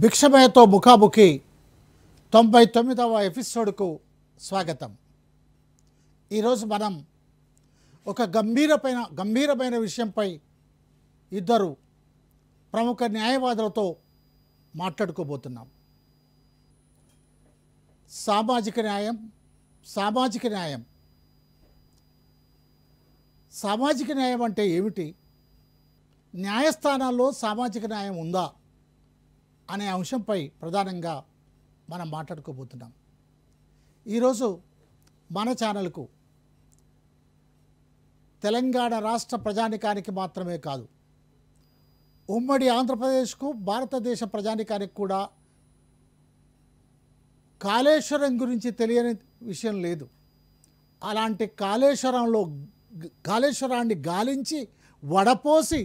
భిక్షమయతో ముఖాముఖి 99వ ఎపిసోడ్కు స్వాగతం. ఈరోజు మనం ఒక గంభీరమైన విషయంపై ఇద్దరు ప్రముఖ న్యాయవాదులతో మాట్లాడుకోబోతున్నాం. సామాజిక న్యాయం. సామాజిక న్యాయం అంటే ఏమిటి? న్యాయస్థానాల్లో సామాజిక న్యాయం ఉందా అనే అంశంపై ప్రధానంగా మనం మాట్లాడుకోబోతున్నాం. ఈరోజు మన ఛానల్కు తెలంగాణ రాష్ట్ర ప్రజానికానికి మాత్రమే కాదు, ఉమ్మడి ఆంధ్రప్రదేశ్కు, భారతదేశ ప్రజానికానికి కూడా కాళేశ్వరం గురించి తెలియని విషయం లేదు. అలాంటి కాళేశ్వరాన్ని గాలించి వడపోసి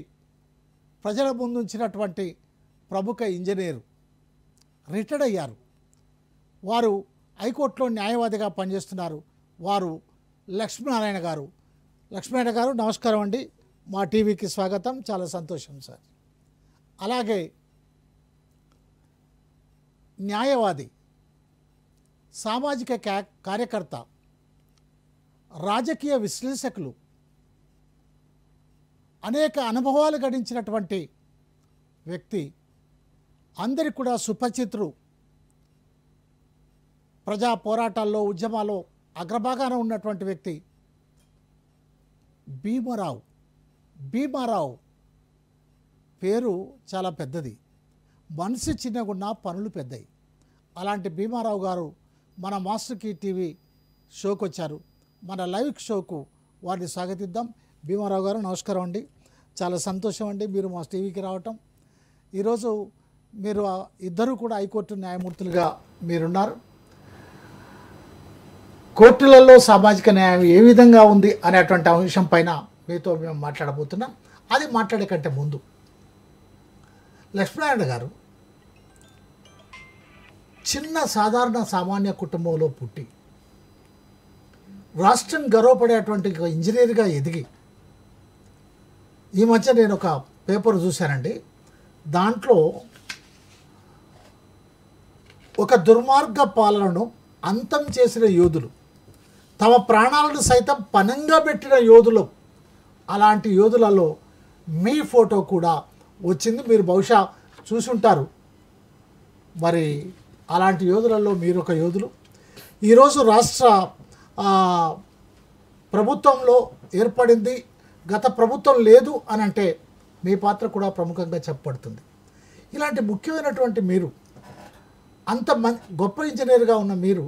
ప్రజల ముందుంచినటువంటి ప్రముఖ ఇంజనీరు రిటైర్డ్ అయ్యారు. వారు హైకోర్టులో న్యాయవాదిగా పనిచేస్తున్నారు. వారు లక్ష్మీనారాయణ గారు. లక్ష్మీనారాయణ గారు, నమస్కారం అండి. మా టీవీకి స్వాగతం. చాలా సంతోషం సార్. అలాగే న్యాయవాది, సామాజిక కార్యకర్త, రాజకీయ విశ్లేషకులు, అనేక అనుభవాలు గడించినటువంటి వ్యక్తి, అందరికి కూడా సుపరిచితుడు, ప్రజా పోరాటాల్లో, ఉద్యమాల్లో అగ్రభాగాన ఉన్నటువంటి వ్యక్తి భీమారావు పేరు చాలా పెద్దది. మనసు చిన్నగున్నా పనులు పెద్దవి. అలాంటి భీమారావు గారు మన మాస్టర్ కీ టీవీ షోకి వచ్చారు. మన లైవ్ షోకు వారిని స్వాగతిద్దాం. భీమారావు గారు, నమస్కారం అండి. చాలా సంతోషం అండి మీరు మా టీవీకి రావటం. ఈరోజు మీరు ఇద్దరు కూడా హైకోర్టు న్యాయమూర్తులుగా మీరున్నారు. కోర్టులలో సామాజిక న్యాయం ఏ విధంగా ఉంది అనేటువంటి అంశం పైన మీతో మేము మాట్లాడబోతున్నాం. అది మాట్లాడే కంటే ముందు లక్ష్మీనారాయణ గారు చిన్న సాధారణ సామాన్య కుటుంబంలో పుట్టి రాష్ట్రం గర్వపడేటువంటి ఇంజనీర్గా ఎదిగి, ఈ మధ్య నేను ఒక పేపర్ చూశానండి. దాంట్లో ఒక దుర్మార్గ పాలనను అంతం చేసిన యోధులు, తమ ప్రాణాలను సైతం పణంగా పెట్టిన యోధులు, అలాంటి యోధులలో మీ ఫోటో కూడా వచ్చింది. మీరు బహుశా చూసుంటారు. మరి అలాంటి యోధులలో మీరు ఒక యోధులు. ఈరోజు రాష్ట్ర ప్రభుత్వంలో ఏర్పడింది, గత ప్రభుత్వం లేదు అని అంటే మీ పాత్ర కూడా ప్రముఖంగా చెప్పబడుతుంది. ఇలాంటి ముఖ్యమైనటువంటి మీరు, అంత గొప్ప ఇంజనీర్గా ఉన్న మీరు,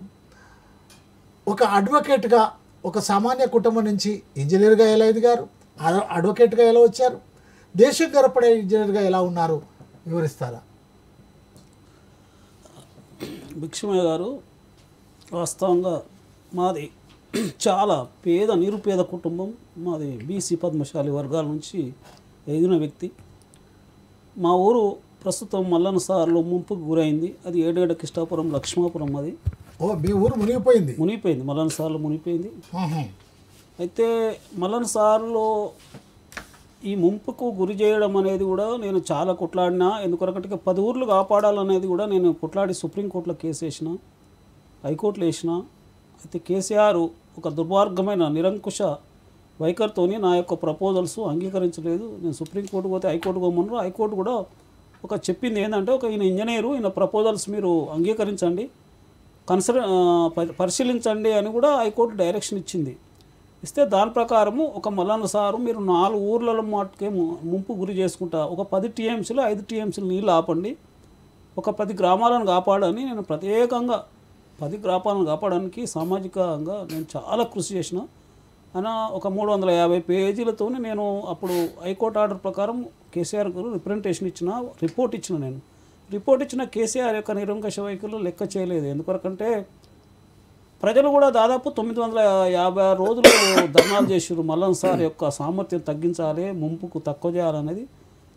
ఒక అడ్వకేట్గా ఒక సామాన్య కుటుంబం నుంచి ఇంజనీర్గా ఎలా ఎదిగారు, అడ్వకేట్గా ఎలా వచ్చారు, దేశం గర్వపడే ఇంజనీర్గా ఎలా ఉన్నారు, వివరిస్తారా? భిక్షమయ్య గారు, వాస్తవంగా మాది చాలా నిరుపేద కుటుంబం. మాది బీసీ పద్మశాలి వర్గాల నుంచి ఎదిగిన వ్యక్తి. మా ఊరు ప్రస్తుతం మల్లన్న సార్లో ముంపుకు గురైంది. అది ఏడేడ కిష్టాపురం లక్ష్మాపురం. అది మీ ఊరు మునిగిపోయింది? మల్లన్న సార్లో మునిగిపోయింది. అయితే మల్లన్న సార్లో ఈ ముంపుకు గురి చేయడం అనేది కూడా నేను చాలా కొట్లాడినా. ఎందుకొరకంటే 10 ఊర్లు కాపాడాలనేది కూడా నేను కొట్లాడి సుప్రీంకోర్టులో కేసు వేసిన, హైకోర్టులో వేసిన. అయితే కేసీఆర్ ఒక దుర్మార్గమైన నిరంకుశ వైఖరితోని నా యొక్క ప్రపోజల్స్ అంగీకరించలేదు. నేను సుప్రీంకోర్టు పోతే హైకోర్టు పోమన్నారు. హైకోర్టు కూడా చెప్పింది ఏంటంటే, ఈయన ఇంజనీరు, ఈయన ప్రపోజల్స్ మీరు అంగీకరించండి, పరిశీలించండి అని కూడా హైకోర్టు డైరెక్షన్ ఇచ్చింది. ఇస్తే దాని ప్రకారము మల్లన్న సారు మీరు 4 ఊర్లలో మాటకే ముంపు గురి చేసుకుంటా, ఒక 10 టీఎంసీలు 5 టీఎంసీలు నీళ్ళు ఆపండి, ఒక 10 గ్రామాలను కాపాడని నేను ప్రత్యేకంగా 10 గ్రామాలను కాపాడడానికి సామాజికంగా నేను చాలా కృషి చేసిన. అయినా ఒక 350 పేజీలతో నేను అప్పుడు హైకోర్టు ఆర్డర్ ప్రకారం కేసీఆర్ గారు రిపోర్ట్ ఇచ్చిన కేసీఆర్ యొక్క నిరంకుశ వైఖరులు లెక్క చేయలేదు. ఎందుకంటే ప్రజలు కూడా దాదాపు 950 రోజులు ధర్నాలు చేసారు. మల్లన్న సార్ యొక్క సామర్థ్యం తగ్గించాలి, ముంపుకు తక్కువ చేయాలనేది.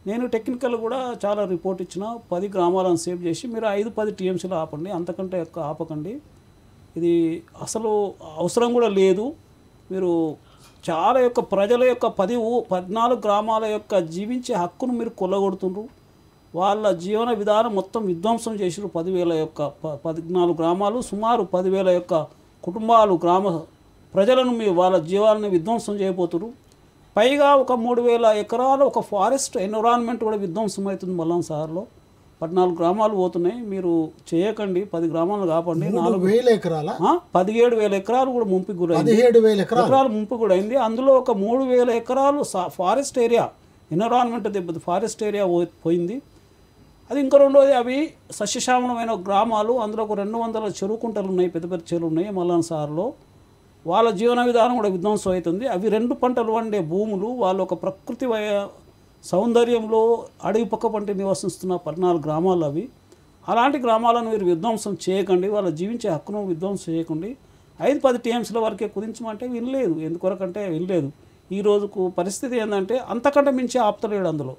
నేను టెక్నికల్ కూడా చాలా రిపోర్ట్ ఇచ్చిన. 10 గ్రామాలను సేవ్ చేసి మీరు 5-10 టీఎంసీలు ఆపండి, అంతకంటే ఎక్కువ ఆపకండి, ఇది అసలు అవసరం కూడా లేదు. మీరు చాలా ప్రజల యొక్క 14 గ్రామాల యొక్క జీవించే హక్కును మీరు కొల్లగొడుతుండ్రు. వాళ్ళ జీవన విధానం మొత్తం విధ్వంసం చేసిరు. 10,000 యొక్క 14 గ్రామాలు, సుమారు 10,000 యొక్క కుటుంబాలు, గ్రామ ప్రజలను వాళ్ళ జీవాలను విధ్వంసం చేయబోతున్నారు. పైగా ఒక 3,000 ఎకరాలు ఒక ఫారెస్ట్ ఎన్విరాన్మెంట్ కూడా విధ్వంసం అవుతుంది. మల్లాన్ సార్లో 14 గ్రామాలు పోతున్నాయి. మీరు చేయకండి, 10 గ్రామాలు కాపండి. 4,000 ఎకరాల 17,000 ఎకరాలు కూడా ముంపుకు గురైంది. 17,000 ఎకరాలు ముంపు కూడా అయింది. అందులో ఒక 3,000 ఎకరాలు ఫారెస్ట్ ఏరియా, ఎన్విరాన్మెంట్ దెబ్బతి ఫారెస్ట్ ఏరియా పోయింది. అది ఇంకా రెండోది, అవి సస్యశ్యామలమైన గ్రామాలు. అందులో ఒక 200 చెరువు కుంటలు ఉన్నాయి, పెద్ద పెద్ద చెరువులు ఉన్నాయి మల్లాన్ సార్లో. వాళ్ళ జీవన విధానం కూడా విధ్వంసం అవుతుంది. అవి 2 పంటలు వండే భూములు. వాళ్ళు ఒక ప్రకృతి సౌందర్యంలో అడవి పక్క పంట నివసిస్తున్న 14 గ్రామాలు అవి. అలాంటి గ్రామాలను మీరు విధ్వంసం చేయకండి, వాళ్ళ జీవించే హక్కును విధ్వంసం చేయకండి. 5-10 టీఎంసీల వరకే కుదించమంటే వినలేదు. ఎందుకొరకంటే వినలేదు. ఈ రోజుకు పరిస్థితి ఏంటంటే అంతకంటే మించి ఆపుతలేడు, అందులో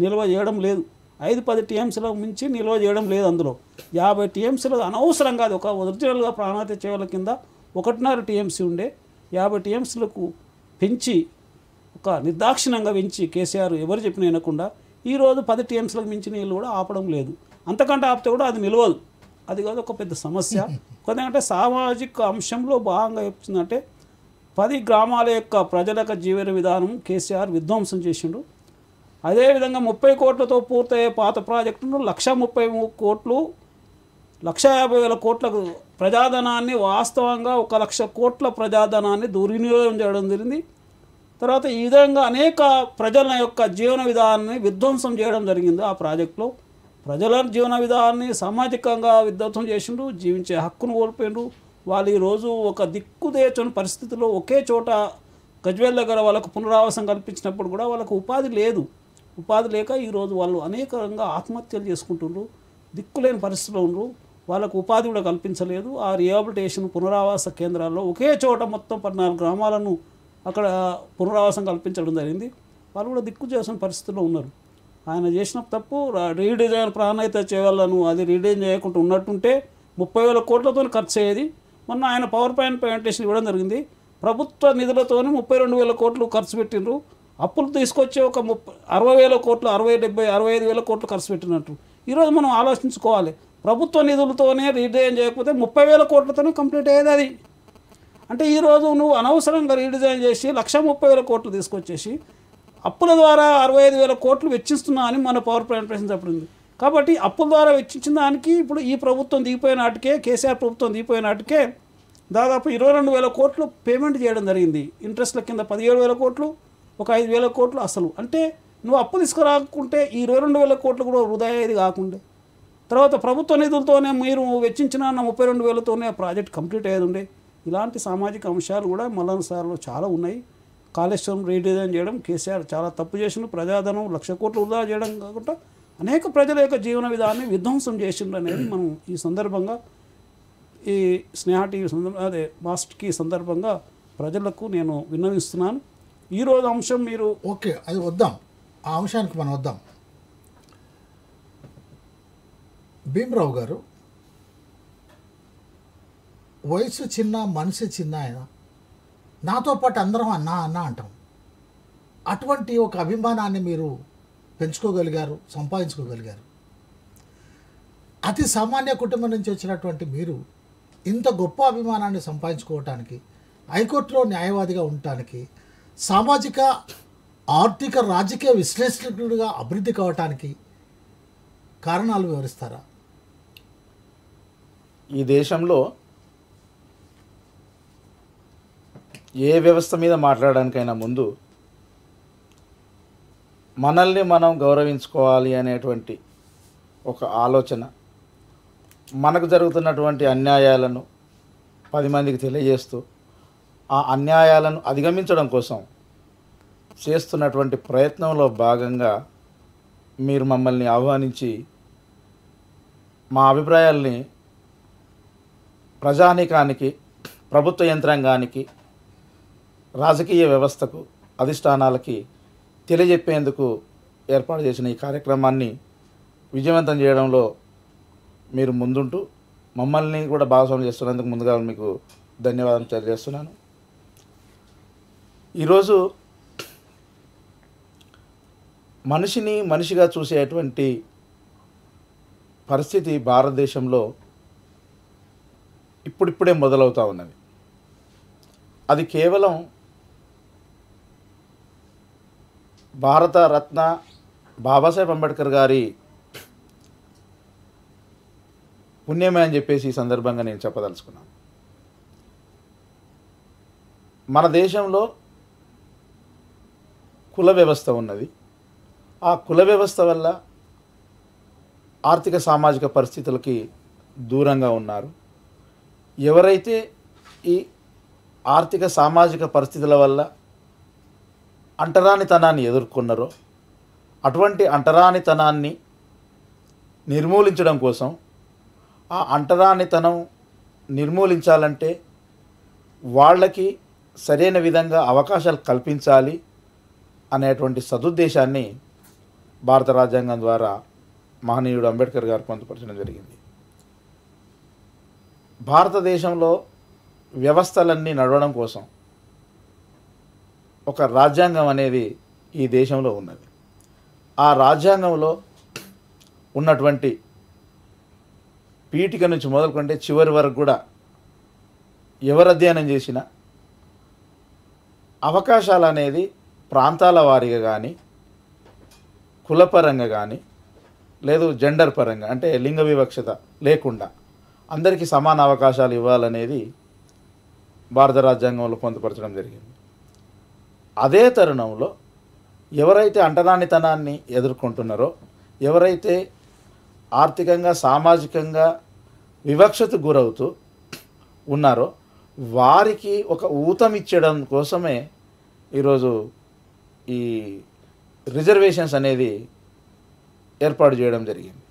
నిల్వ చేయడం లేదు. 5-10 టీఎంసీలకు మించి నిల్వ చేయడం లేదు. అందులో 50 టీఎంసీలు అనవసరంగా, అది ఒక ఒరిజినల్గా ప్రాణాత్య చేవల కింద 1.5 టీఎంసీ ఉండే 50 టీఎంసీలకు పెంచి, ఒక నిర్దాక్షిణ్యంగా పెంచి కేసీఆర్ ఎవరు చెప్పినా వినకుండా ఈరోజు 10 టీఎంసీలకు మించి నీళ్ళు కూడా ఆపడం లేదు. అంతకంటే ఆపితే కూడా అది నిలవదు. అది కాదు ఒక పెద్ద సమస్య. ఎందుకంటే సామాజిక అంశంలో భాగంగా చెప్తుందంటే 10 గ్రామాల యొక్క ప్రజల యొక్క జీవన విధానం కేసీఆర్ విధ్వంసం చేసిండు. అదేవిధంగా 30 కోట్లతో పూర్తయ్యే పాత ప్రాజెక్టును 1,33 కోట్లు, 1,50,000 కోట్లకు ప్రజాధనాన్ని, వాస్తవంగా 1,00,000 కోట్ల ప్రజాధనాన్ని దుర్వినియోగం చేయడం జరిగింది. తర్వాత ఈ విధంగా అనేక ప్రజల యొక్క జీవన విధానాన్ని విధ్వంసం చేయడం జరిగింది. ఆ ప్రాజెక్టులో ప్రజల జీవన విధానాన్ని సామాజికంగా విధ్వంసం చేసిండు, జీవించే హక్కును కోల్పోయిండు. వాళ్ళు ఈరోజు ఒక దిక్కుదేచని పరిస్థితిలో ఒకే చోట గజ్వేల్ దగ్గర వాళ్ళకు పునరావాసం కల్పించినప్పుడు కూడా వాళ్ళకు ఉపాధి లేదు. ఉపాధి లేక ఈరోజు వాళ్ళు అనేకంగా ఆత్మహత్యలు చేసుకుంటుండ్రు, దిక్కులేని పరిస్థితిలో ఉండ్రు. వాళ్ళకు ఉపాధి కూడా కల్పించలేదు. ఆ రిహాబిలిటేషన్ పునరావాస కేంద్రాల్లో ఒకే చోట మొత్తం 14 గ్రామాలను అక్కడ పునరావాసం కల్పించడం జరిగింది. వాళ్ళు కూడా దిక్కు చేసిన పరిస్థితిలో ఉన్నారు. ఆయన చేసిన తప్పు రీడిజైన్ ప్రాణాయిత చేయాలను, అది రీడిజైన్ చేయకుండా ఉన్నట్టుంటే 30,000 కోట్లతో ఖర్చు అయ్యేది. మొన్న ఆయన పవర్ పాయింట్ ప్రజెంటేషన్ ఇవ్వడం జరిగింది. ప్రభుత్వ నిధులతో 32,000 కోట్లు ఖర్చు పెట్టిండ్రు. అప్పులు తీసుకొచ్చి ఒక 60,000 కోట్లు, 65,000 కోట్లు ఖర్చు పెట్టినట్టు. ఈరోజు మనం ఆలోచించుకోవాలి, ప్రభుత్వ నిధులతోనే రీడిజైన్ చేయకపోతే 30,000 కోట్లతోనే కంప్లీట్ అయ్యేది అది. అంటే ఈరోజు నువ్వు అనవసరంగా రీడిజైన్ చేసి 1,30,000 కోట్లు తీసుకొచ్చేసి అప్పుల ద్వారా 65,000 కోట్లు వెచ్చిస్తున్నా అని మన పవర్ ప్రజెంటేషన్ చెప్పింది. కాబట్టి అప్పుల ద్వారా వెచ్చించిన దానికి ఇప్పుడు ఈ ప్రభుత్వం దిగిపోయినాటికే, కేసీఆర్ ప్రభుత్వం దిగిపోయినాటికే దాదాపు 22,000 కోట్లు పేమెంట్ చేయడం జరిగింది. ఇంట్రెస్ట్ల కింద 17,000 కోట్లు, ఒక 5,000 కోట్లు అసలు. అంటే నువ్వు అప్పు తీసుకురాకుంటే ఈ 22,000 కోట్లు కూడా వృధా అయ్యేది కాకుండా, తర్వాత ప్రభుత్వ నిధులతోనే మీరు వెచ్చించిన 32,000తోనే ఆ ప్రాజెక్ట్ కంప్లీట్ అయ్యేది ఉండే. ఇలాంటి సామాజిక అంశాలు కూడా మల్లాన్ సార్లో చాలా ఉన్నాయి. కాళేశ్వరం రీడిజైన్ చేయడం కేసీఆర్ చాలా తప్పు చేసిండు. ప్రజాధనం 1,00,000 కోట్లు వృధా చేయడం కాకుండా అనేక ప్రజల యొక్క జీవన విధానాన్ని విధ్వంసం చేసిండు అనేది మనం ఈ సందర్భంగా, ఈ స్నేహ టీవీ అదే మాస్టర్కి సందర్భంగా ప్రజలకు నేను విన్నవిస్తున్నాను. ఈరోజు అంశం మీరు ఓకే, అది వద్దాం, ఆ అంశానికి మనం వద్దాం. భీమరావు గారు, వయసు చిన్న, మనిషి చిన్న ఆయన, నాతో పాటు అందరం అన్నా అన్నా అంటాం. అటువంటి ఒక అభిమానాన్ని మీరు పెంచుకోగలిగారు, సంపాదించుకోగలిగారు. అతి సామాన్య కుటుంబం నుంచి వచ్చినటువంటి మీరు ఇంత గొప్ప అభిమానాన్ని సంపాదించుకోవటానికి, హైకోర్టులో న్యాయవాదిగా ఉండటానికి, సామాజిక ఆర్థిక రాజకీయ విశ్లేషకుడిగా అభివృద్ధి కావటానికి కారణాలు వివరిస్తారా? ఈ దేశంలో ఏ వ్యవస్థ మీద మాట్లాడడానికైనా ముందు మనల్ని మనం గౌరవించుకోవాలి అనేటువంటి ఒక ఆలోచన, మనకు జరుగుతున్నటువంటి అన్యాయాలను 10 మందికి తెలియజేస్తూ ఆ అన్యాయాలను అధిగమించడం కోసం చేస్తున్నటువంటి ప్రయత్నంలో భాగంగా మీరు మమ్మల్ని ఆహ్వానించి మా అభిప్రాయాల్ని ప్రజానీకానికి, ప్రభుత్వ యంత్రాంగానికి, రాజకీయ వ్యవస్థకు, అధిష్టానాలకి తెలియజెప్పేందుకు ఏర్పాటు చేసిన ఈ కార్యక్రమాన్ని విజయవంతం చేయడంలో మీరు ముందుంటూ మమ్మల్ని కూడా భాగస్వామ్యం చేస్తున్నందుకు ముందుగా మీకు ధన్యవాదాలు తెలియజేస్తున్నాను. ఈరోజు మనిషిని మనిషిగా చూసేటువంటి పరిస్థితి భారతదేశంలో ఇప్పుడిప్పుడే మొదలవుతూ ఉన్నది. అది కేవలం భారత రత్న బాబాసాహెబ్ అంబేద్కర్ గారి పుణ్యమే అని చెప్పేసి ఈ సందర్భంగా నేను చెప్పదలుచుకున్నాను. మన దేశంలో కుల వ్యవస్థ ఉన్నది. ఆ కుల వ్యవస్థ వల్ల ఆర్థిక సామాజిక పరిస్థితులకి దూరంగా ఉన్నారు. ఎవరైతే ఈ ఆర్థిక సామాజిక పరిస్థితుల వల్ల అంటరానితనాన్ని ఎదుర్కొన్నారో అటువంటి అంటరానితనాన్ని నిర్మూలించడం కోసం, ఆ అంటరానితనం నిర్మూలించాలంటే వాళ్ళకి సరైన విధంగా అవకాశాలు కల్పించాలి అనేటువంటి సదుద్దేశాన్ని భారత రాజ్యాంగం ద్వారా మహనీయుడు అంబేద్కర్ గారు పొందుపరచడం జరిగింది. భారతదేశంలో వ్యవస్థలన్నీ నడవడం కోసం ఒక రాజ్యాంగం అనేది ఈ దేశంలో ఉన్నది. ఆ రాజ్యాంగంలో ఉన్నటువంటి పీఠిక నుంచి మొదలుకుంటే చివరి వరకు కూడా ఎవరు అధ్యయనం చేసినా అవకాశాలు అనేది ప్రాంతాల వారీగా కానీ, కులపరంగా కానీ, లేదు జెండర్ పరంగా అంటే లింగ వివక్షత లేకుండా అందరికీ సమాన అవకాశాలు ఇవ్వాలనేది భారత రాజ్యాంగంలో పొందుపరచడం జరిగింది. అదే తరుణంలో ఎవరైతే అంటరానితనాన్ని ఎదుర్కొంటున్నారో, ఎవరైతే ఆర్థికంగా సామాజికంగా వివక్షతకు గురవుతూ ఉన్నారో వారికి ఒక ఊతమిచ్చడం కోసమే ఈరోజు ఈ రిజర్వేషన్స్ అనేది ఏర్పాటు చేయడం జరిగింది.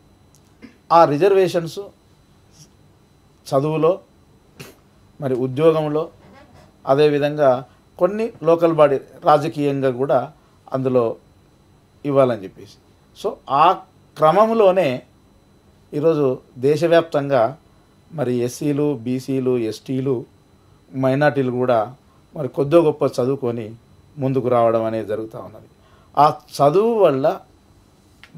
ఆ రిజర్వేషన్స్ చదువులో, మరి ఉద్యోగంలో, అదేవిధంగా కొన్ని లోకల్ బాడీ రాజకీయంగా కూడా అందులో ఇవ్వాలని చెప్పేసి. సో ఆ క్రమంలోనే ఈరోజు దేశవ్యాప్తంగా మరి ఎస్సీలు, బీసీలు, ఎస్టీలు, మైనార్టీలు కూడా మరి కొద్దో గొప్ప చదువుకొని ముందుకు రావడం అనేది జరుగుతూ ఉన్నది. ఆ చదువు వల్ల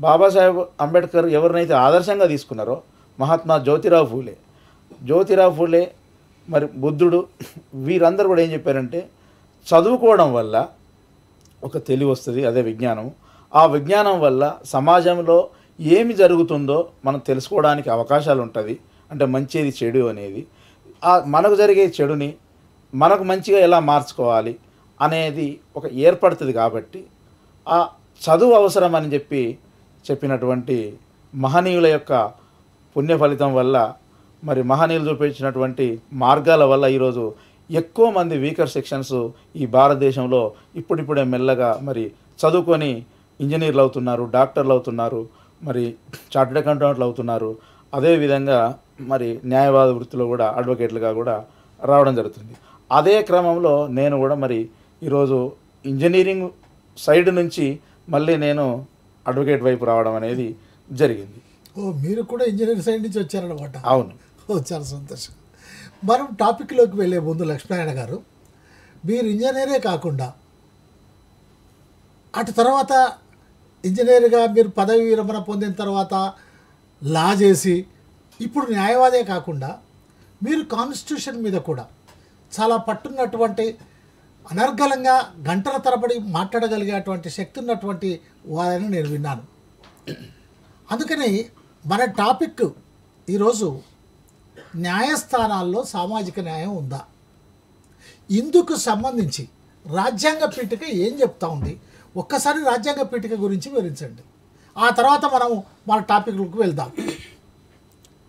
బాబాసాహెబ్ అంబేద్కర్ ఎవరినైతే ఆదర్శంగా తీసుకున్నారో మహాత్మా జ్యోతిరావు ఫూలే మరి బుద్ధుడు వీరందరూ కూడా ఏం చెప్పారంటే చదువుకోవడం వల్ల ఒక తెలివి వస్తుంది, అదే విజ్ఞానం. ఆ విజ్ఞానం వల్ల సమాజంలో ఏమి జరుగుతుందో మనం తెలుసుకోవడానికి అవకాశాలు ఉంటుంది. అంటే మంచిది చెడు అనేది, మనకు జరిగే చెడుని మనకు మంచిగా ఎలా మార్చుకోవాలి అనేది ఒక ఏర్పడుతుంది. కాబట్టి ఆ చదువు అవసరం అని చెప్పినటువంటి మహనీయుల యొక్క పుణ్య ఫలితం వల్ల, మరి మహనీయులు చూపించినటువంటి మార్గాల వల్ల ఈరోజు ఎక్కువ మంది వీకర్ సెక్షన్స్ ఈ భారతదేశంలో ఇప్పుడిప్పుడే మెల్లగా మరి చదువుకొని ఇంజనీర్లు అవుతున్నారు, డాక్టర్లు అవుతున్నారు, మరి చార్టెడ్ అకౌంటెంట్లు అవుతున్నారు. అదేవిధంగా మరి న్యాయవాద వృత్తిలో కూడా అడ్వకేట్లుగా కూడా రావడం జరుగుతుంది. అదే క్రమంలో నేను కూడా మరి ఈరోజు ఇంజనీరింగ్ సైడ్ నుంచి మళ్ళీ నేను అడ్వకేట్ వైపు రావడం అనేది జరిగింది. మీరు కూడా ఇంజనీరింగ్ సైడ్ నుంచి వచ్చారన్నమాట? అవును. చాలా సంతోషం. మనం టాపిక్లోకి వెళ్ళే ముందు లక్ష్మీనారాయణ గారు, మీరు ఇంజనీరే కాకుండా అటు తర్వాత ఇంజనీర్గా మీరు పదవి విరమణ పొందిన తర్వాత లా చేసి ఇప్పుడు న్యాయవాదే కాకుండా మీరు కాన్స్టిట్యూషన్ మీద కూడా చాలా పట్టున్నటువంటి, అనర్గళంగా గంటల తరబడి మాట్లాడగలిగేటువంటి శక్తి ఉన్నటువంటి వారని నేను విన్నాను. అందుకని మన టాపిక్ ఈరోజు న్యాయస్థానాల్లో సామాజిక న్యాయం ఉందా, ఇందుకు సంబంధించి రాజ్యాంగ పీఠిక ఏం చెప్తా ఉంది, ఒక్కసారి రాజ్యాంగ పీఠిక గురించి వివరించండి. ఆ తర్వాత మనం మన టాపిక్లకు వెళ్దాం.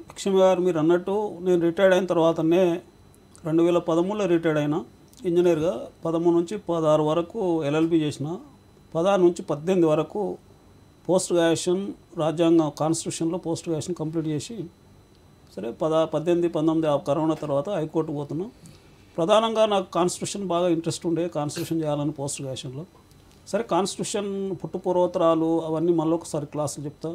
లక్ష్మి గారు మీరు అన్నట్టు నేను రిటైర్డ్ అయిన తర్వాతనే 2013లో రిటైర్డ్ అయినా ఇంజనీర్గా. 13 నుంచి 16 వరకు ఎల్ఎల్బి చేసిన, 16 నుంచి 18 వరకు పోస్ట్ గ్రాడ్యుయేషన్ రాజ్యాంగం కాన్స్టిట్యూషన్లో పోస్ట్ గ్రాడ్యుయేషన్ కంప్లీట్ చేసి, సరే 18, 19 కరోనా తర్వాత హైకోర్టు పోతున్నాం. ప్రధానంగా నాకు కాన్స్టిట్యూషన్ బాగా ఇంట్రెస్ట్ ఉండే, కాన్స్టిట్యూషన్ చేయాలని పోస్ట్ గ్రాడ్యుయేషన్లో. సరే కాన్స్టిట్యూషన్ పుట్టుపూర్వోత్తరాలు అవన్నీ మళ్ళీ ఒకసారి క్లాసులు చెప్తా.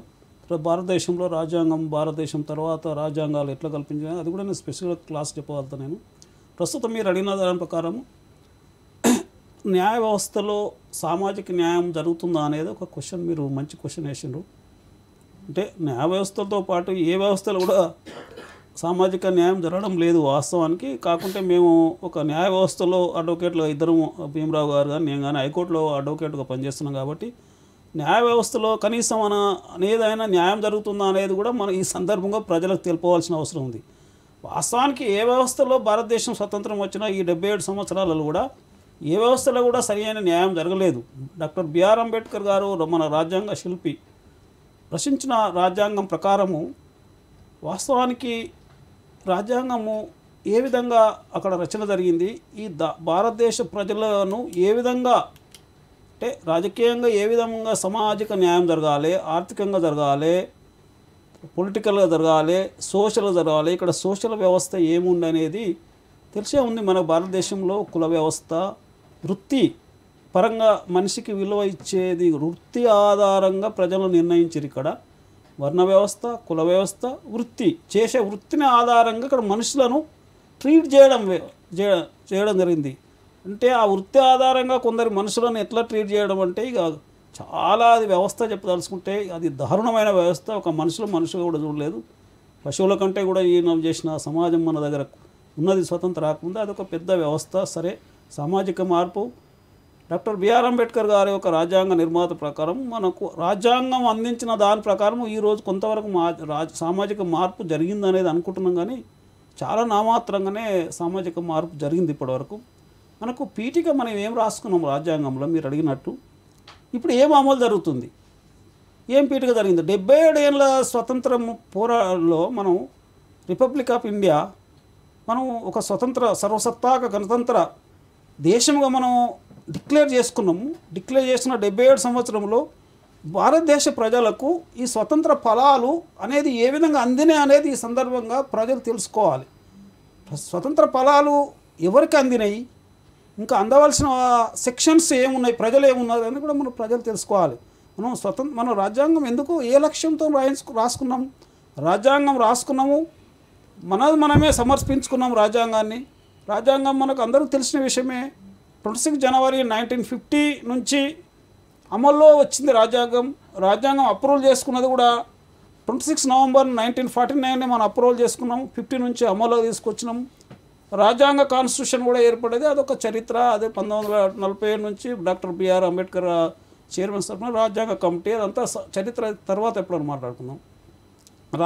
భారతదేశంలో రాజ్యాంగం, భారతదేశం తర్వాత రాజ్యాంగాలు ఎట్లా కల్పించాయి అది కూడా నేను స్పెషల్గా క్లాస్ చెప్పగలుగుతాను. నేను ప్రస్తుతం మీరు అడిగిన దాని ప్రకారం న్యాయ వ్యవస్థలో సామాజిక న్యాయం జరుగుతుందా అనేది ఒక క్వశ్చన్, మీరు మంచి క్వశ్చన్ వేసిండ్రు. అంటే న్యాయ వ్యవస్థతో పాటు ఏ వ్యవస్థలో కూడా సామాజిక న్యాయం జరగడం లేదు వాస్తవానికి. కాకుంటే మేము ఒక న్యాయ వ్యవస్థలో అడ్వకేట్లు ఇద్దరు, భీమరావు గారు కానీ నేను కానీ హైకోర్టులో అడ్వకేట్గా పనిచేస్తున్నాం కాబట్టి న్యాయ వ్యవస్థలో కనీసం ఏదైనా న్యాయం జరుగుతుందా అనేది కూడా మనం ఈ సందర్భంగా ప్రజలకు తెలుపవలసిన అవసరం ఉంది. వాస్తవానికి ఏ వ్యవస్థలో భారతదేశం స్వతంత్రం వచ్చినా ఈ 77 సంవత్సరాలలో కూడా ఏ వ్యవస్థలో కూడా సరైన న్యాయం జరగలేదు. డాక్టర్ బిఆర్ అంబేద్కర్ గారు మన రాజ్యాంగ శిల్పి రచించిన రాజ్యాంగం ప్రకారము వాస్తవానికి రాజ్యాంగము ఏ విధంగా అక్కడ రచన జరిగింది, ఈ భారతదేశ ప్రజలను ఏ విధంగా అంటే రాజకీయంగా ఏ విధంగా సామాజిక న్యాయం జరగాలి, ఆర్థికంగా జరగాలి, పొలిటికల్గా జరగాలి, సోషల్గా జరగాలి, ఇక్కడ సోషల్ వ్యవస్థ ఏముంది అనేది తెలిసే ఉంది. మన భారతదేశంలో కుల వ్యవస్థ, వృత్తి పరంగా మనిషికి విలువ ఇచ్చేది వృత్తి ఆధారంగా ప్రజలు నిర్ణయించారు. ఇక్కడ వర్ణ వ్యవస్థ, కుల వ్యవస్థ, వృత్తి చేసే వృత్తిని ఆధారంగా ఇక్కడ మనుషులను ట్రీట్ చేయడం జరిగింది. అంటే ఆ వృత్తి ఆధారంగా కొందరు మనుషులను ఎట్లా ట్రీట్ చేయడం అంటే ఇక చాలా అది వ్యవస్థ చెప్పదలుచుకుంటే అది దారుణమైన వ్యవస్థ. ఒక మనుషులు కూడా చూడలేదు. పశువుల కంటే కూడా ఈయన చేసిన సమాజం మన దగ్గర ఉన్నది స్వతంత్ర రాకుండా అదొక పెద్ద వ్యవస్థ. సరే, సామాజిక మార్పు డాక్టర్ బిఆర్ అంబేద్కర్ గారి యొక్క రాజ్యాంగ నిర్మాత ప్రకారం మనకు రాజ్యాంగం అందించిన దాని ప్రకారం ఈరోజు కొంతవరకు సామాజిక మార్పు జరిగిందనేది అనుకుంటున్నాం. కానీ చాలా నామాత్రంగానే సామాజిక మార్పు జరిగింది ఇప్పటివరకు. మనకు పీఠిక మనం ఏం రాసుకున్నాం రాజ్యాంగంలో మీరు అడిగినట్టు, ఇప్పుడు ఏం అమలు జరుగుతుంది, ఏం పీఠిక జరిగింది? 77 ఏళ్ళ స్వతంత్ర పోరాటంలో మనం రిపబ్లిక్ ఆఫ్ ఇండియా మనం ఒక స్వతంత్ర సర్వసత్తాక గణతంత్ర దేశంగా మనం డిక్లేర్ చేసుకున్నాము. డిక్లేర్ చేసిన 77 సంవత్సరంలో భారతదేశ ప్రజలకు ఈ స్వతంత్ర ఫలాలు అనేది ఏ విధంగా అందినాయి అనేది ఈ సందర్భంగా ప్రజలు తెలుసుకోవాలి. స్వతంత్ర ఫలాలు ఎవరికి అందినాయి, ఇంకా అందవలసిన సెక్షన్స్ ఏమున్నాయి, ప్రజలు ఏమున్నారు అని కూడా మనం ప్రజలు తెలుసుకోవాలి. మనం రాజ్యాంగం ఎందుకు ఏ లక్ష్యంతో రాసుకున్నాం? రాజ్యాంగం రాసుకున్నాము, మనమే సమర్పించుకున్నాం రాజ్యాంగాన్ని. రాజ్యాంగం మనకు అందరూ తెలిసిన విషయమే. 26 జనవరి 1950 నుంచి అమల్లో వచ్చింది రాజ్యాంగం. రాజ్యాంగం అప్రూవల్ చేసుకున్నది కూడా 26 నవంబర్ 1949 మనం అప్రూవల్ చేసుకున్నాం. 50 నుంచి అమల్లో తీసుకొచ్చినాం. రాజ్యాంగ కాన్స్టిట్యూషన్ కూడా ఏర్పడేది, అదొక చరిత్ర. అదే 1947 నుంచి డాక్టర్ బిఆర్ అంబేద్కర్ చైర్మన్ తరఫున రాజ్యాంగ కమిటీ, అదంతా చరిత్ర తర్వాత ఎప్పుడైనా మాట్లాడుకుందాం.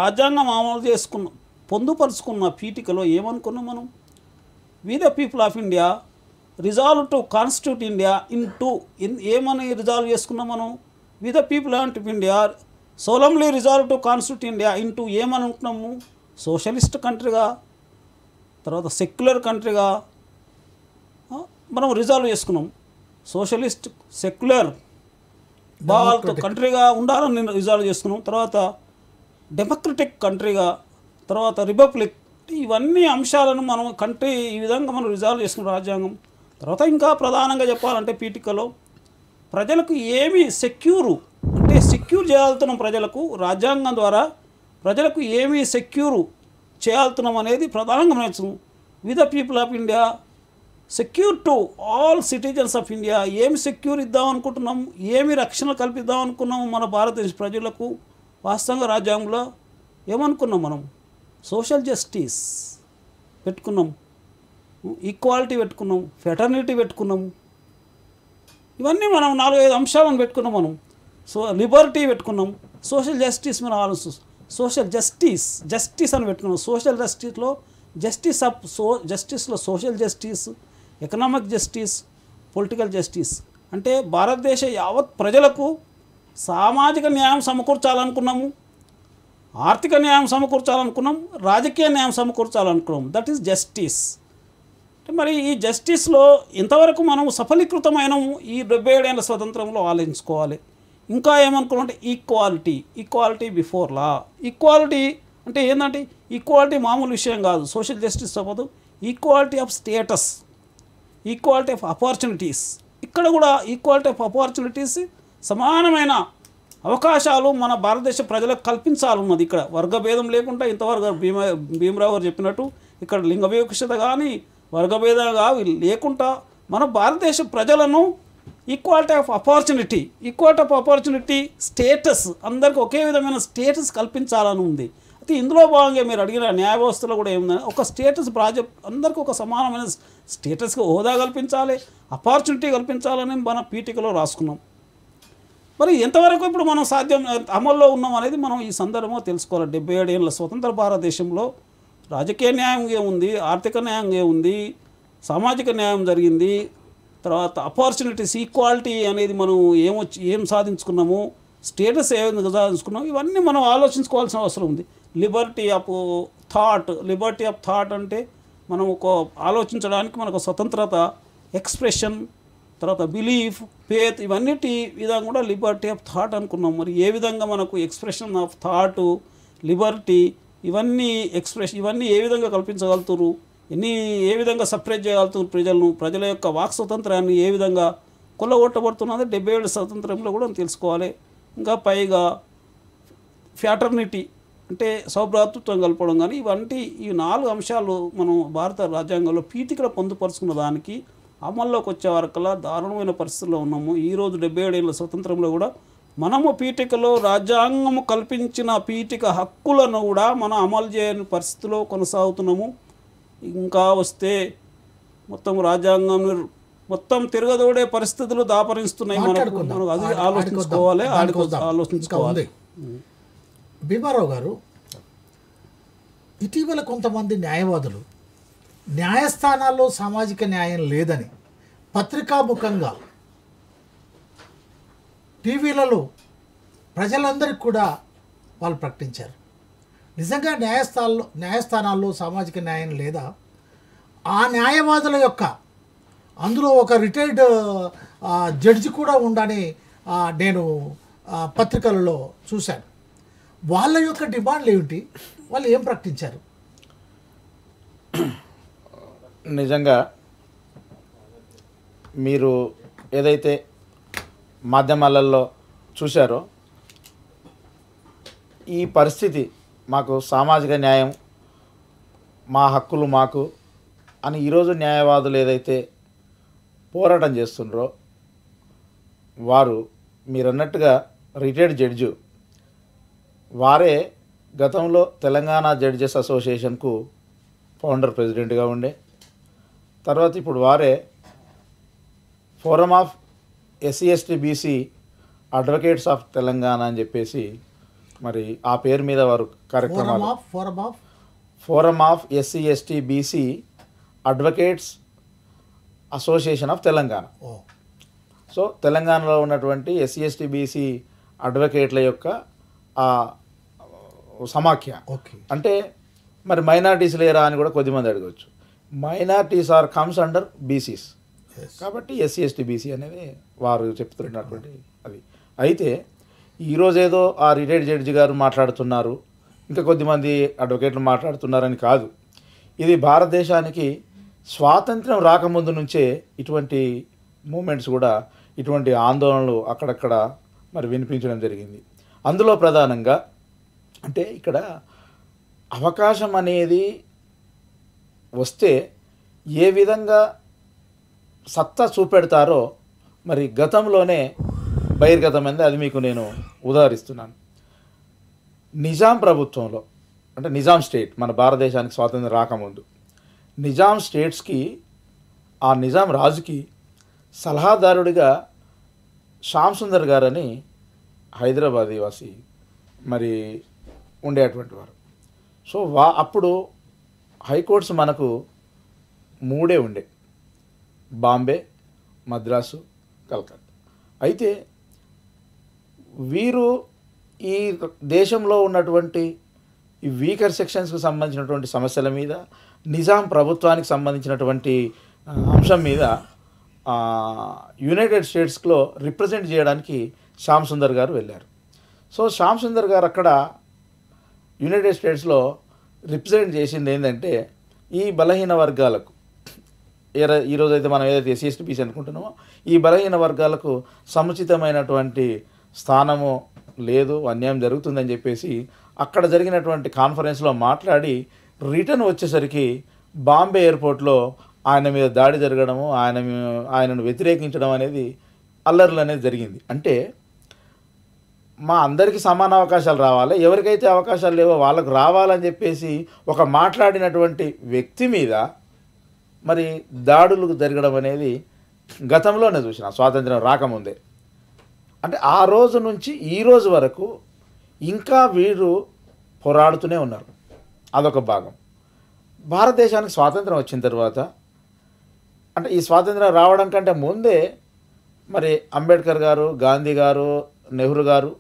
రాజ్యాంగం అమలు చేసుకున్నాం, పొందుపరుచుకున్న పీఠికలో ఏమనుకున్నాం మనం? We the people of India resolve to constitute India ఏమని రిజాల్వ్ చేసుకున్నాం మనం? We the people of India solemnly resolve to constitute India ఏమని అనుకున్నాము? సోషలిస్ట్ కంట్రీగా, తర్వాత సెక్యులర్ కంట్రీగా మనం రిజాల్వ్ చేసుకున్నాం. సోషలిస్ట్, సెక్యులర్ భావాలతో కంట్రీగా ఉండాలని రిజాల్వ్ చేసుకున్నాం. తర్వాత డెమోక్రటిక్ కంట్రీగా, తర్వాత రిపబ్లిక్, ఇవన్నీ అంశాలను మనం కంట్రీ ఈ విధంగా మనం రిజాల్వ్ చేసుకున్న రాజ్యాంగం. తర్వాత ఇంకా ప్రధానంగా చెప్పాలంటే పీఠికలో ప్రజలకు ఏమి సెక్యూర్ చేయాల్తున్నాం, ప్రజలకు రాజ్యాంగం ద్వారా ప్రజలకు ఏమి సెక్యూర్ చేయాల్తున్నాం అనేది ప్రధానంగా నేర్చుకున్నాం. With the people of India secure to all citizens of India, ఏమి సెక్యూర్ ఇద్దాం అనుకుంటున్నాం, ఏమి రక్షణ కల్పిద్దాం అనుకున్నాము మన భారతదేశ ప్రజలకు. వాస్తవంగా రాజ్యాంగంలో ఏమనుకున్నాం మనం? సోషల్ జస్టిస్ పెట్టుకున్నాం, ఈక్వాలిటీ పెట్టుకున్నాం, ఫెటర్నిటీ పెట్టుకున్నాం. ఇవన్నీ మనం 4-5 అంశాలను పెట్టుకున్నాం మనం. లిబర్టీ పెట్టుకున్నాం, సోషల్ జస్టిస్ మనం సోషల్ జస్టిస్ అని పెట్టుకున్నాం. సోషల్ జస్టిస్లో జస్టిస్లో social justice, economic justice, political justice. అంటే భారతదేశ యావత్ ప్రజలకు సామాజిక న్యాయం సమకూర్చాలనుకున్నాము, ఆర్థిక న్యాయం సమకూర్చాలనుకున్నాం, రాజకీయ న్యాయం సమకూర్చాలనుకున్నాం. That is justice. మరి ఈ జస్టిస్లో ఇంతవరకు మనం సఫలీకృతమైనము ఈ 77 ఏళ్ళ స్వతంత్రంలో ఆలోచించుకోవాలి. ఇంకా ఏమనుకున్నాం? Equality before law. ఈక్వాలిటీ అంటే ఏంటంటే ఈక్వాలిటీ మామూలు విషయం కాదు. సోషల్ జస్టిస్ అవ్వదు, equality of status, equality of opportunities. ఇక్కడ కూడా ఈక్వాలిటీ ఆఫ్ ఆపర్చునిటీస్, సమానమైన అవకాశాలు మన భారతదేశ ప్రజలకు కల్పించాలన్నది. ఇక్కడ వర్గభేదం లేకుండా ఇంతవరకు భీమరావు గారు చెప్పినట్టు ఇక్కడ లింగ వివక్షత కానీ వర్గభేదాలు లేకుండా మన భారతదేశ ప్రజలను ఈక్వాలిటీ ఆఫ్ ఆపర్చునిటీ స్టేటస్ అందరికీ ఒకే విధమైన స్టేటస్ కల్పించాలని ఉంది. అయితే ఇందులో భాగంగా మీరు అడిగిన న్యాయ వ్యవస్థలో కూడా ఏముందని ఒక స్టేటస్ ప్రాజెక్ట్ అందరికీ ఒక సమానమైన స్టేటస్కి హోదా కల్పించాలి, ఆపర్చునిటీ కల్పించాలని మన పీఠికలో రాసుకున్నాం. మరి ఎంతవరకు ఇప్పుడు మనం సాధ్యం అమల్లో ఉన్నాం అనేది మనం ఈ సందర్భంగా తెలుసుకోవాలి. 77 ఏళ్ళ స్వతంత్ర భారతదేశంలో రాజకీయ న్యాయం ఏముంది, ఆర్థిక న్యాయం ఏముంది, సామాజిక న్యాయం జరిగింది, తర్వాత ఆపర్చునిటీస్ ఈక్వాలిటీ అనేది మనం ఏం సాధించుకున్నాము, స్టేటస్ ఏ విధంగా సాధించుకున్నాము, ఇవన్నీ మనం ఆలోచించుకోవాల్సిన అవసరం ఉంది. లిబర్టీ ఆఫ్ థాట్ అంటే మనం ఒక ఆలోచించడానికి మనకు స్వతంత్రత, ఎక్స్ప్రెషన్, తర్వాత బిలీఫ్, ఫేత్, ఇవన్నిటి విధంగా కూడా లిబర్టీ ఆఫ్ థాట్ అనుకున్నాం. మరి ఏ విధంగా మనకు ఎక్స్ప్రెషన్ ఆఫ్ థాట్, లిబర్టీ, ఇవన్నీ ఏ విధంగా కల్పించగలుగుతారు, ఏ విధంగా సపరేట్ చేయగలుగుతారు ప్రజల యొక్క వాక్ స్వతంత్రాన్ని ఏ విధంగా కొల్లగొట్టబడుతున్నది 77 స్వతంత్రంలో కూడా తెలుసుకోవాలి. ఇంకా పైగా ఫ్యాటర్నిటీ అంటే సౌభ్రాతృత్వం కలపడం కానీ ఈ 4 అంశాలు మనం భారత రాజ్యాంగంలో పీఠికలో పొందుపరుచుకున్న దానికి అమల్లోకి వచ్చే వరకల్లా దారుణమైన పరిస్థితుల్లో ఉన్నాము. ఈరోజు 77 ఏళ్ళ స్వతంత్రంలో కూడా మనము పీఠికలో రాజ్యాంగము కల్పించిన పీఠిక హక్కులను కూడా మనం అమలు చేయని పరిస్థితిలో కొనసాగుతున్నాము. ఇంకా వస్తే మొత్తం రాజ్యాంగం మొత్తం తిరగదోడే పరిస్థితులు దాపరిస్తున్నాయి. మనం అది ఆలోచించుకోవాలి. భీమారావు గారు, ఇటీవల కొంతమంది న్యాయవాదులు న్యాయస్థానాల్లో సామాజిక న్యాయం లేదని పత్రికాముఖంగా టీవీలలో ప్రజలందరికీ కూడా వాళ్ళు ప్రకటించారు. నిజంగా న్యాయస్థానాల్లో సామాజిక న్యాయం లేదా? ఆ న్యాయవాదుల యొక్క అందులో ఒక రిటైర్డ్ జడ్జి కూడా ఉండని నేను పత్రికలలో చూశాను. వాళ్ళ యొక్క డిమాండ్లు ఏమిటి, వాళ్ళు ఏం ప్రకటించారు? నిజంగా మీరు ఏదైతే మాధ్యమాలలో చూశారో ఈ పరిస్థితి, మాకు సామాజిక న్యాయం, మా హక్కులు మాకు అని ఈరోజు న్యాయవాదులు ఏదైతే పోరాటం చేస్తుండ్రో వారు మీరన్నట్టుగా రిటైర్డ్ జడ్జి, వారే గతంలో తెలంగాణ జడ్జెస్ అసోసియేషన్కు ఫౌండర్ ప్రెసిడెంట్గా ఉండే, తర్వాత ఇప్పుడు వారే forum of SC/ST/BC advocates of Telangana అని చెప్పేసి మరి ఆ పేరు మీద వారు కార్యక్రమాలు forum of SC/ST/BC advocates association of Telangana. So తెలంగాణలో ఉన్నటువంటి SC/ST/BC అడ్వకేట్ల యొక్క సమాఖ్య. అంటే మరి మైనారిటీస్ లేరా అని కూడా కొద్దిమంది అడగవచ్చు. Minorities are comes under BCs కాబట్టి SC/ST/BC అనేది వారు చెప్తున్నటువంటి అది. అయితే ఈరోజు ఏదో ఆ రిటైర్డ్ జడ్జి గారు మాట్లాడుతున్నారు, ఇంకా కొద్దిమంది అడ్వకేట్లు మాట్లాడుతున్నారని కాదు. ఇది భారతదేశానికి స్వాతంత్రం రాకముందు నుంచే ఇటువంటి మూమెంట్స్ కూడా, ఇటువంటి ఆందోళనలు అక్కడక్కడ మరి వినిపించడం జరిగింది. అందులో ప్రధానంగా అంటే ఇక్కడ అవకాశం అనేది వస్తే ఏ విధంగా సత్తా చూపెడతారో మరి గతంలోనే బహిర్గతమైంది. అది మీకు నేను ఉదాహరిస్తున్నాను. నిజాం ప్రభుత్వంలో అంటే నిజాం స్టేట్, మన భారతదేశానికి స్వాతంత్రం రాకముందు నిజాం స్టేట్స్కి, ఆ నిజాం రాజుకి సలహాదారుడిగా శ్యామ్ సుందర్ గారని హైదరాబాద్ నివాసి మరి ఉండేటువంటి వారు. సో అప్పుడు హైకోర్ట్స్ మనకు 3 ఉండే, బాంబే, మద్రాసు, కలకత్తా. అయితే వీరు ఈ దేశంలో ఉన్నటువంటి ఈ వీకర్ సెక్షన్స్కి సంబంధించినటువంటి సమస్యల మీద, నిజాం ప్రభుత్వానికి సంబంధించినటువంటి అంశం మీద యునైటెడ్ స్టేట్స్లో రిప్రజెంట్ చేయడానికి శ్యామ్ సుందర్ గారు వెళ్ళారు. సో శ్యామ్ సుందర్ గారు అక్కడ యునైటెడ్ స్టేట్స్లో రిప్రజెంట్ చేసింది ఏంటంటే ఈ బలహీన వర్గాలకు, ఈరోజు అయితే మనం ఏదైతే SC/ST/BC అనుకుంటున్నామో ఈ బలహీన వర్గాలకు సముచితమైనటువంటి స్థానము లేదు, అన్యాయం జరుగుతుందని చెప్పేసి అక్కడ జరిగినటువంటి కాన్ఫరెన్స్లో మాట్లాడి రిటర్న్ వచ్చేసరికి బాంబే ఎయిర్పోర్ట్లో ఆయన మీద దాడి జరగడము, ఆయనను వ్యతిరేకించడం అనేది అల్లర్లు అనేది జరిగింది. అంటే మా అందరికీ సమాన అవకాశాలు రావాలి, ఎవరికైతే అవకాశాలు లేవో వాళ్ళకు రావాలని చెప్పేసి ఒక మాట్లాడినటువంటి వ్యక్తి మీద మరి దాడులు జరగడం అనేది గతంలోనే చూసిన, స్వాతంత్రం రాకముందే. అంటే ఆ రోజు నుంచి ఈ రోజు వరకు ఇంకా వీరు పోరాడుతూనే ఉన్నారు. అదొక భాగం. భారతదేశానికి స్వాతంత్రం వచ్చిన తర్వాత, అంటే ఈ స్వాతంత్రం రావడం కంటే ముందే మరి అంబేద్కర్ గారు, గాంధీ గారు, నెహ్రూ గారు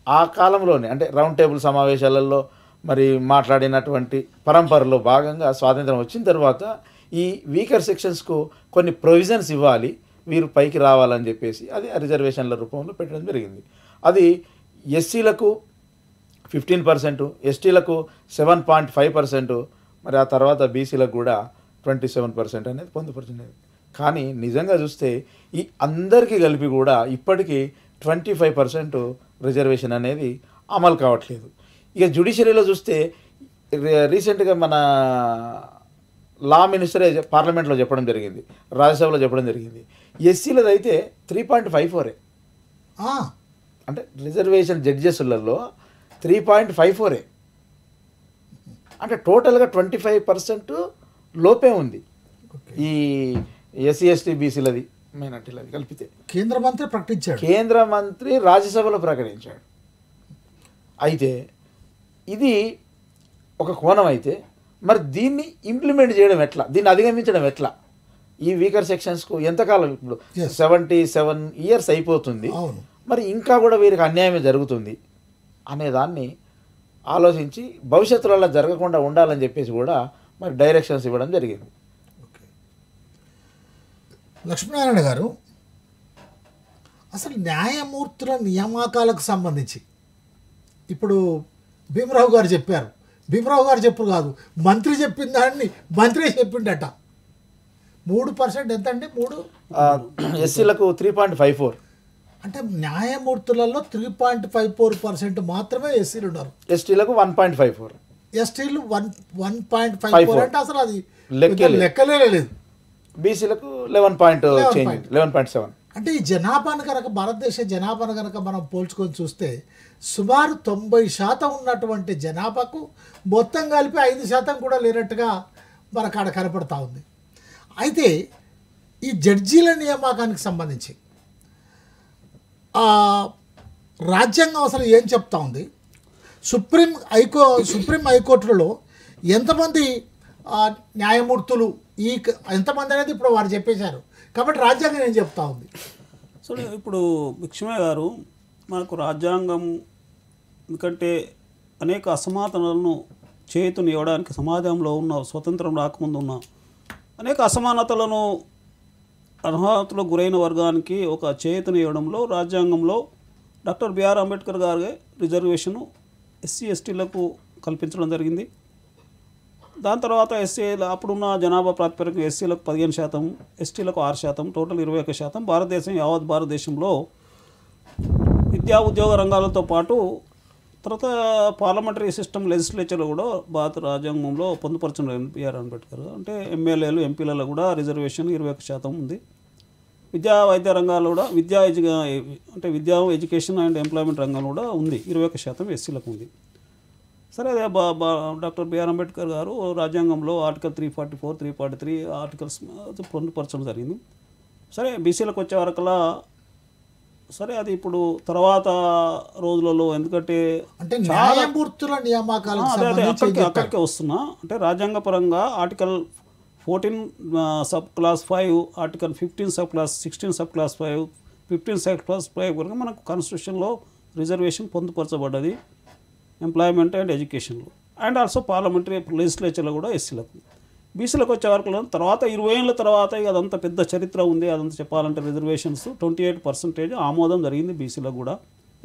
ఆ కాలంలోనే అంటే రౌండ్ టేబుల్ సమావేశాలలో మరి మాట్లాడినటువంటి పరంపరలో భాగంగా స్వాతంత్రం వచ్చిన తర్వాత ఈ వీకర్ సెక్షన్స్కు కొన్ని ప్రొవిజన్స్ ఇవ్వాలి, వీరు పైకి రావాలని చెప్పేసి అది రిజర్వేషన్ల రూపంలో పెట్టడం జరిగింది. అది ఎస్సీలకు 15%, ఎస్టీలకు 7.5%, మరి ఆ తర్వాత బీసీలకు కూడా 27% అనేది పొందుపరిచినది. కానీ నిజంగా చూస్తే ఈ అందరికీ కలిపి కూడా ఇప్పటికీ 25% రిజర్వేషన్ అనేది అమలు కావట్లేదు. ఇక జ్యుడిషియరీలో చూస్తే రీసెంట్గా మన లా మినిస్టరే పార్లమెంట్లో చెప్పడం జరిగింది, రాజ్యసభలో చెప్పడం జరిగింది, ఎస్సీలది అయితే 3.54. అంటే రిజర్వేషన్ జడ్జెస్లలో 3.54. అంటే టోటల్గా 25% లోపే ఉంది ఈ ఎస్సీ ఎస్టీ బీసీలది మైనార్టీలది కలిపితే. కేంద్ర మంత్రి ప్రకటించాడు, కేంద్ర మంత్రి రాజ్యసభలో ప్రకటించాడు. అయితే ఇది ఒక కోణం అయితే, మరి దీన్ని ఇంప్లిమెంట్ చేయడం ఎట్లా, దీన్ని అధిగమించడం ఎట్లా? ఈ వీకర్ సెక్షన్స్కు ఎంతకాలం, ఇప్పుడు 77 years అయిపోతుంది, మరి ఇంకా కూడా వీరికి అన్యాయమే జరుగుతుంది అనే దాన్ని ఆలోచించి భవిష్యత్తులో అలా జరగకుండా ఉండాలని చెప్పేసి కూడా మరి డైరెక్షన్స్ ఇవ్వడం జరిగింది. లక్ష్మీనారాయణ గారు, అసలు న్యాయమూర్తుల నియామకాలకు సంబంధించి ఇప్పుడు భీమరావు గారు చెప్పారు, భీమరావు గారు చెప్పు కాదు, మంత్రి చెప్పిన దాన్ని మంత్రి చెప్పిండట. 3% ఎంత అండి? 3 ఎస్సీలకు 3.54. అంటే న్యాయమూర్తులలో 3.54% మాత్రమే ఎస్సీలు ఉన్నారు, ఎస్టీలకు 1.54, ఎస్టీలు 1.54. అంటే అసలు అది లెక్కలే లేదు. బీసీలకు 11.7. అంటే ఈ జనాభాను కనుక, భారతదేశ జనాభాను కనుక మనం పోల్చుకొని చూస్తే సుమారు 90% ఉన్నటువంటి జనాభాకు మొత్తం కలిపి 5% కూడా లేనట్టుగా మనకు ఆడ కనపడతా ఉంది. అయితే ఈ జడ్జీల నియామకానికి సంబంధించి రాజ్యాంగం అసలు ఏం చెప్తా ఉంది? సుప్రీం హైకోర్టులలో ఎంతమంది న్యాయమూర్తులు, ఎంతమంది అనేది ఇప్పుడు వారు చెప్పేశారు కాబట్టి రాజ్యాంగం ఏం చెప్తా ఉంది? సో ఇప్పుడు భిక్షమయ్య గారు, మనకు రాజ్యాంగం ఎందుకంటే అనేక అసమానతలను చేతునివ్వడానికి, సమాజంలో ఉన్న స్వతంత్రం రాకముందు ఉన్న అనేక అసమానతలను అర్హతలకు గురైన వర్గానికి ఒక చేతునివ్వడంలో రాజ్యాంగంలో డాక్టర్ బిఆర్ అంబేద్కర్ గారి రిజర్వేషను ఎస్సీ ఎస్టీలకు కల్పించడం జరిగింది. దాని తర్వాత అప్పుడున్న జనాభా ప్రాతిపదికన ఎస్సీలకు 15%, ఎస్టీలకు 6%, టోటల్ 21%. భారతదేశం, యావత్ భారతదేశంలో విద్యా ఉద్యోగ రంగాలతో పాటు తర్వాత పార్లమెంటరీ సిస్టమ్, లెజిస్లేచర్లో కూడా భారత రాజ్యాంగంలో పొందుపరచిన బిఆర్ అంబేద్కర్. అంటే ఎమ్మెల్యేలు, ఎంపీలలో కూడా రిజర్వేషన్ 21% ఉంది. విద్యా వైద్య రంగాల్లో కూడా అంటే విద్యా, ఎడ్యుకేషన్ అండ్ ఎంప్లాయ్మెంట్ రంగంలో కూడా ఉంది, 21% ఎస్సీలకు ఉంది. సరే, అదే డాక్టర్ బిఆర్ అంబేద్కర్ గారు రాజ్యాంగంలో ఆర్టికల్ 344, 343 ఆర్టికల్స్ పొందుపరచడం జరిగింది. సరే, బీసీలకు వచ్చే వరకలా సరే అది ఇప్పుడు తర్వాత రోజులలో, ఎందుకంటే అంటే న్యాయమూర్తుల నియామకాలకు అక్కడికే వస్తున్నా. అంటే రాజ్యాంగపరంగా article 14 sub class 5, article 15 sub class 16 sub class 5, 15 sub class 5 వరకు మనకు కాన్స్టిట్యూషన్లో రిజర్వేషన్ పొందుపరచబడ్డది ఎంప్లాయ్మెంట్ అండ్ ఎడ్యుకేషన్లో, అండ్ ఆల్సో పార్లమెంటరీ లెజిస్లేచర్లో కూడా ఎస్సీలకు. బీసీలకు వచ్చే వరకు తర్వాత 20 ఏళ్ళ తర్వాత ఇక అదంతా పెద్ద చరిత్ర ఉంది. అదంతా చెప్పాలంటే రిజర్వేషన్స్ 28% ఆమోదం జరిగింది బీసీలకు కూడా.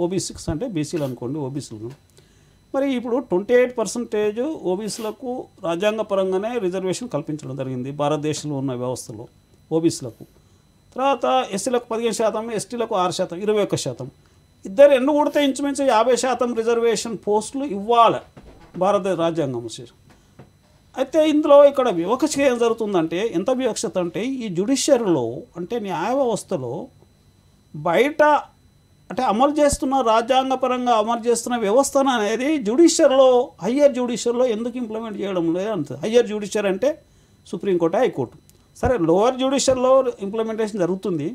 ఓబీసీస్ అంటే బీసీలు అనుకోండి, ఓబీసీలు. మరి ఇప్పుడు 28% ఓబీసీలకు రాజ్యాంగపరంగానే రిజర్వేషన్ కల్పించడం జరిగింది భారతదేశంలో ఉన్న వ్యవస్థలో ఓబీసీలకు. తర్వాత ఎస్సీలకు 15%, ఎస్టీలకు 6%, 21%. ఇద్దరు ఎన్ను కొడితే ఇంచుమించు 50% రిజర్వేషన్ పోస్టులు ఇవ్వాలి భారత రాజ్యాంగం. అయితే ఇందులో ఇక్కడ వివక్ష ఏం జరుగుతుందంటే, ఎంత వివక్షత అంటే ఈ జ్యుడిషియరీలో, అంటే న్యాయ వ్యవస్థలో బయట అంటే అమలు చేస్తున్న రాజ్యాంగపరంగా అమలు చేస్తున్న వ్యవస్థను అనేది జ్యుడిషియర్లో హయ్యర్ జ్యుడిషియర్లో ఎందుకు ఇంప్లిమెంట్ చేయడం లేదు అంత. హయ్యర్ జ్యుడిషియర్ అంటే సుప్రీంకోర్టు, హైకోర్టు. సరే లోవర్ జ్యుడిషియర్లో ఇంప్లిమెంటేషన్ జరుగుతుంది.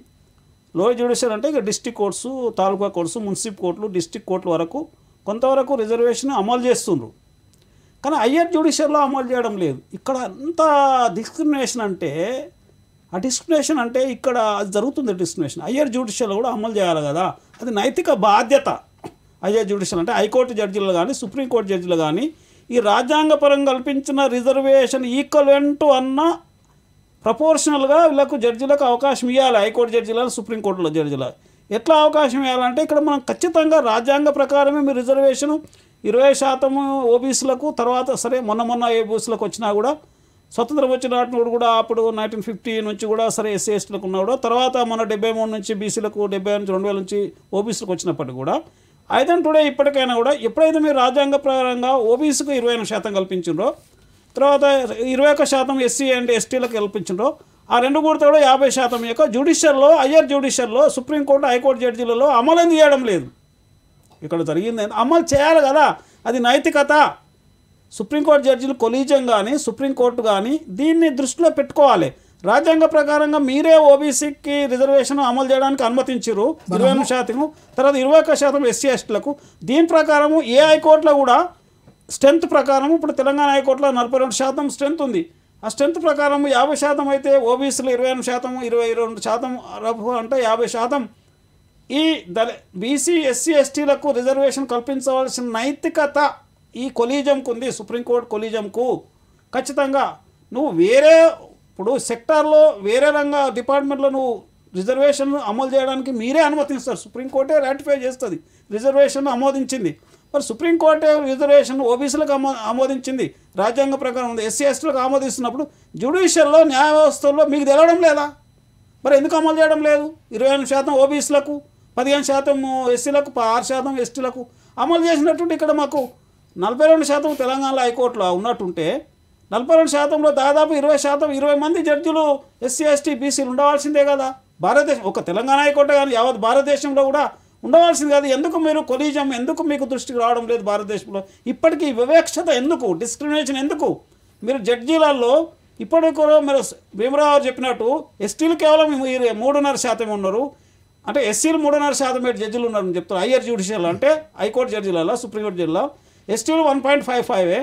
లోవర్ జ్యుడిషియర్ అంటే ఇక డిస్ట్రిక్ట్ కోర్ట్స్, తాలూకా కోర్ట్స్, మున్సిపల్ కోర్టులు, డిస్ట్రిక్ట్ కోర్టుల వరకు కొంతవరకు రిజర్వేషన్ అమలు చేస్తుండ్రు. కానీ హయ్యర్ జ్యుడిషియర్లో అమలు చేయడం లేదు. ఇక్కడ అంత డిస్క్రిమినేషన్ అంటే ఆ డిస్క్రిమినేషన్ అంటే ఇక్కడ అది జరుగుతుంది డిస్క్రిమినేషన్. హయ్యర్ జ్యుడిషియర్లో కూడా అమలు చేయాలి కదా, అది నైతిక బాధ్యత. హయ్యర్ జ్యుడిషియల్ అంటే హైకోర్టు జడ్జీలు కానీ సుప్రీంకోర్టు జడ్జీలు కానీ ఈ రాజ్యాంగపరంగా కల్పించిన రిజర్వేషన్ ఈక్వలెంట్ అన్న ప్రపోర్షనల్గా వీళ్ళకు జడ్జీలకు అవకాశం ఇవ్వాలి. హైకోర్టు జడ్జీలు, సుప్రీంకోర్టులో జడ్జీలు ఎట్లా అవకాశం ఇవ్వాలంటే ఇక్కడ మనం ఖచ్చితంగా రాజ్యాంగ ప్రకారమే మీరు రిజర్వేషన్ 20% ఓబీసీలకు, తర్వాత సరే మొన్న ఓబీసీలకు వచ్చినా కూడా స్వతంత్రం వచ్చినప్పుడు కూడా అప్పుడు 1950 నుంచి కూడా సరే ఎస్సీ ఎస్టీలకు ఉన్నా కూడా తర్వాత మన 73 నుంచి బీసీలకు, 75 నుంచి 2000 నుంచి ఓబీసీలకు వచ్చినప్పటికీ కూడా ఐదన్ టుడే ఇప్పటికైనా కూడా ఎప్పుడైతే మీరు రాజ్యాంగ ప్రకారంగా ఓబీసీకి 28% కల్పించిండ్రో, తర్వాత 21% ఎస్సీ అండ్ ఎస్టీలకు కల్పించిండ్రో, ఆ రెండు కూడా 50% యొక్క జ్యుడిషియల్లో హయ్యర్ జ్యుడిషియల్లో సుప్రీంకోర్టు, హైకోర్టు జడ్జీలలో అమలు ఎందుకు చేయడం లేదు? ఇక్కడ జరిగింది అమలు చేయాలి కదా, అది నైతికత. సుప్రీంకోర్టు జడ్జీలు కొలీజియం కానీ సుప్రీంకోర్టు కానీ దీన్ని దృష్టిలో పెట్టుకోవాలి. రాజ్యాంగ ప్రకారంగా మీరే ఓబీసీకి రిజర్వేషన్ అమలు చేయడానికి అనుమతించారు 28%, తర్వాత 21% ఎస్సీ ఎస్టీలకు. దీని ప్రకారము ఏ హైకోర్టులో కూడా స్ట్రెంత్ ప్రకారం ఇప్పుడు తెలంగాణ హైకోర్టులో 42% స్ట్రెంత్ ఉంది. ఆ స్ట్రెంత్ ప్రకారం 50% అయితే ఓబీసీలు 28%, 22% అంటే 50%. ఈ బీసీ ఎస్సీ ఎస్టీలకు రిజర్వేషన్ కల్పించవలసిన నైతికత ఈ కొలీజియంకు ఉంది, సుప్రీంకోర్టు కొలీజియంకు. ఖచ్చితంగా నువ్వు వేరే ఇప్పుడు సెక్టార్లో వేరే డిపార్ట్మెంట్లో నువ్వు రిజర్వేషన్ అమలు చేయడానికి మీరే అనుమతిస్తారు. సుప్రీంకోర్టే రాటిఫై చేస్తుంది, రిజర్వేషన్ ఆమోదించింది. మరి సుప్రీంకోర్టే రిజర్వేషన్ ఓబీసీలకు ఆమోదించింది, రాజ్యాంగ ప్రకారం ఉంది. ఎస్సీ ఎస్టీలకు ఆమోదిస్తున్నప్పుడు జ్యుడిషియల్లో న్యాయ వ్యవస్థల్లో మీకు తెలవడం లేదా? మరి ఎందుకు అమలు చేయడం లేదు? 28% ఓబీసీలకు, 15% ఎస్సీలకు, 6% ఎస్టీలకు అమలు చేసినట్టుంటే ఇక్కడ మాకు 42% తెలంగాణ హైకోర్టులో ఉన్నట్టుంటే 42%లో దాదాపు 20%, 20 మంది జడ్జిలు ఎస్సీ ఎస్టీ బీసీలు ఉండవలసిందే కదా. భారతదేశం ఒక తెలంగాణ హైకోర్టు కానీ యావత్ భారతదేశంలో కూడా ఉండవలసింది కాదు. ఎందుకు మీరు కొలీజియం ఎందుకు మీకు దృష్టికి రావడం లేదు భారతదేశంలో? ఇప్పటికీ వివక్షత ఎందుకు, డిస్క్రిమినేషన్ ఎందుకు? మీరు జడ్జీలలో ఇప్పటికి కూడా మీరు భీమరావు చెప్పినట్టు ఎస్టీలు కేవలం 3.5% ఉన్నారు, అంటే ఎస్సీలు 3.5% జడ్జిలు ఉన్నారని చెప్తారు. హయ్యర్ జ్యుడిషియల్ అంటే హైకోర్టు జడ్జీలలో, సుప్రీంకోర్టు జడ్జిలో ఎస్టీలు 1.55.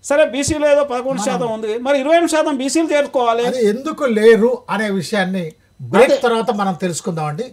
సరే బీసీలు ఏదో 11% ఉంది, మరి 28% బీసీలు చేరుకోవాలి. ఎందుకు లేరు అనే విషయాన్ని బ్రేక్ తర్వాత మనం తెలుసుకుందామండి.